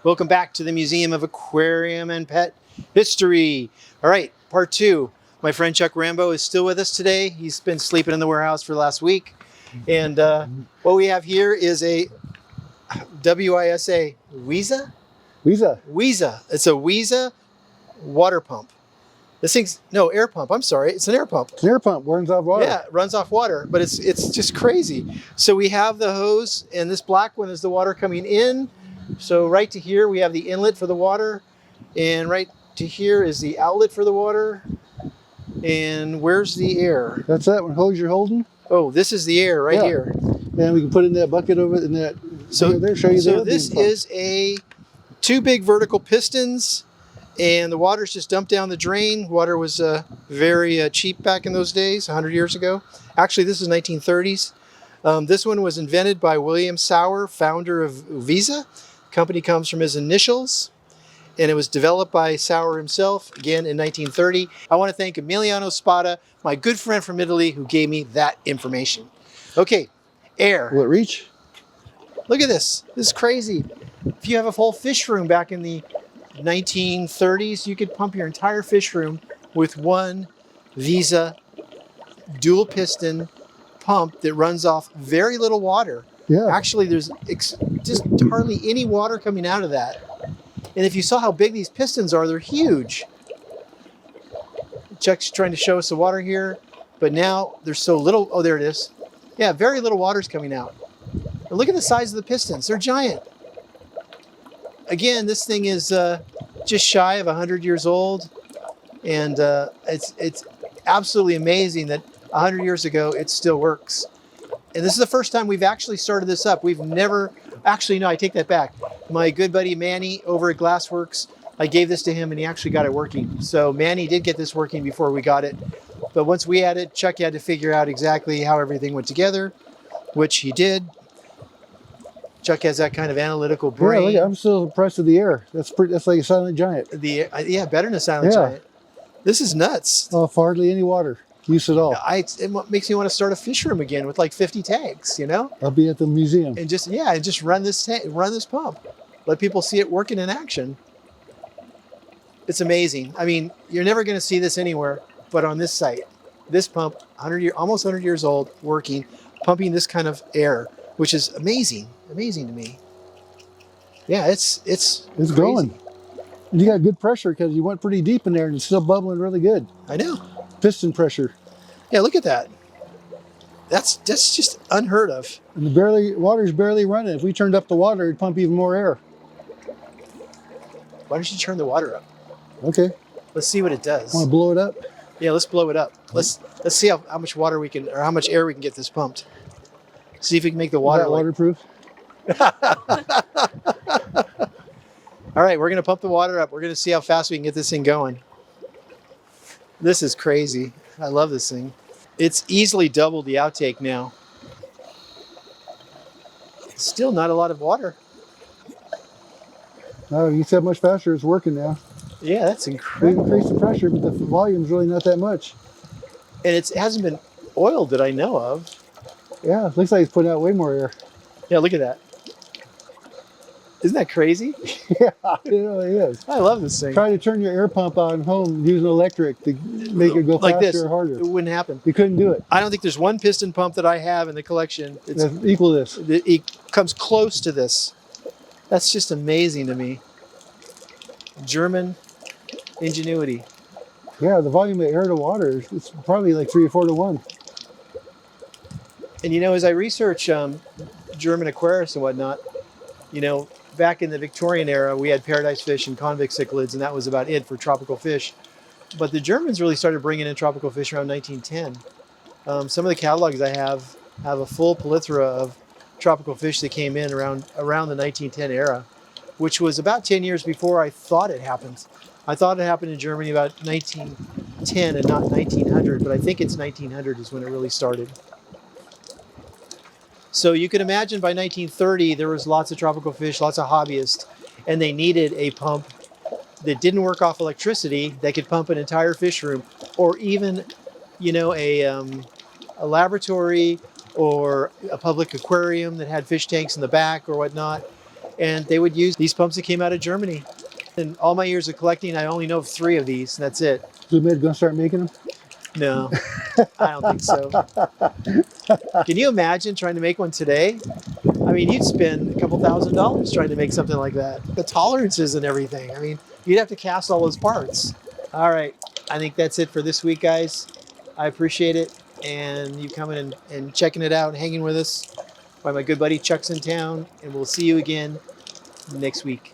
Welcome back to the Museum of Aquarium and Pet History. All right, part two. My friend Chuck Rambo is still with us today. He's been sleeping in the warehouse for the last week. And what we have here is a WISA, WISA? WISA. WISA. It's a WISA water pump. This thing's, no, air pump. I'm sorry. It's an air pump. It's an air pump, runs off water. Yeah, it runs off water, but it's just crazy. So we have the hose, and this black one is the water coming in. So right to here, we have the inlet for the water, and right to here is the outlet for the water. And where's the air? That's that one hose you're holding? Oh, this is the air right here. And we can put in that bucket over in that. So there, show you so this is two big vertical pistons, and the water's just dumped down the drain. Water was very cheap back in those days, 100 years ago. Actually, this is 1930s. This one was invented by William Sauer, founder of WISA. Company comes from his initials, and it was developed by Sauer himself, again in 1930. I want to thank Emiliano Spada, my good friend from Italy, who gave me that information. Okay, air. Will it reach? Look at this. This is crazy. If you have a full fish room back in the 1930s, you could pump your entire fish room with one WISA dual piston pump that runs off very little water. Yeah. Actually, there's just hardly any water coming out of that. And if you saw how big these pistons are, they're huge. Chuck's trying to show us the water here, but now there's so little. Oh, there it is. Yeah, very little water's coming out. And look at the size of the pistons. They're giant. Again, this thing is just shy of 100 years old. And it's absolutely amazing that 100 years ago, it still works. And this is the first time we've actually started this up. We've never, actually, no, I take that back. My good buddy Manny over at Glassworks, I gave this to him and he actually got it working. So Manny did get this working before we got it. But once we had it, Chuck had to figure out exactly how everything went together, which he did. Chuck has that kind of analytical brain. Yeah, look, I'm still impressed with the air. That's like a silent giant. Yeah, better than a silent giant. This is nuts. Oh, hardly any water use at all. It makes me want to start a fish room again with like 50 tanks, you know? I'll be at the museum. And just run this pump. Let people see it working in action. It's amazing. I mean, you're never going to see this anywhere but on this site. This pump, almost 100 years old, working, pumping this kind of air, which is amazing. Amazing to me. Yeah, it's crazy. Going. And you got good pressure because you went pretty deep in there and it's still bubbling really good. I know. Piston pressure. Yeah, look at that. That's just unheard of. And the water's barely running. If we turned up the water, it'd pump even more air. Why don't you turn the water up? Okay. Let's see what it does. Want to blow it up? Yeah, let's blow it up. Let's see how much water we can, or how much air we can get this pumped. See if we can make the water waterproof. All right, we're gonna pump the water up. We're gonna see how fast we can get this thing going. This is crazy. I love this thing. It's easily double the outtake now. Still not a lot of water. No, you said much faster. It's working now. Yeah, that's We incredible. increased the pressure, but the volume's really not that much. And it hasn't been oiled that I know of. Yeah, it looks like it's putting out way more air. Yeah, look at that. Isn't that crazy? Yeah, it really is. I love this thing. Try to turn your air pump on home using electric to make it go like faster this. or harder. It wouldn't happen. You couldn't do it. I don't think there's one piston pump that I have in the collection. That's equal to this. It comes close to this. That's just amazing to me. German ingenuity. Yeah, the volume of air to water, it's probably like 3 or 4 to 1. And you know, as I research German aquarists and whatnot, you know, back in the Victorian era, we had paradise fish and convict cichlids, and that was about it for tropical fish. But the Germans really started bringing in tropical fish around 1910. Some of the catalogs I have a full plethora of tropical fish that came in around the 1910 era, which was about 10 years before I thought it happened. I thought it happened in Germany about 1910 and not 1900, but I think it's 1900 is when it really started. So you can imagine by 1930, there was lots of tropical fish, lots of hobbyists, and they needed a pump that didn't work off electricity that could pump an entire fish room, or even, you know, a laboratory or a public aquarium that had fish tanks in the back or whatnot. And they would use these pumps that came out of Germany. In all my years of collecting, I only know of 3 of these, and that's it. So they're going to start making them? No, I don't think so. Can you imagine trying to make one today? I mean, you'd spend a couple $1,000s trying to make something like that. The tolerances and everything. I mean, you'd have to cast all those parts. All right. I think that's it for this week, guys. I appreciate it. And you coming and checking it out and hanging with us while my good buddy Chuck's in town. And we'll see you again next week.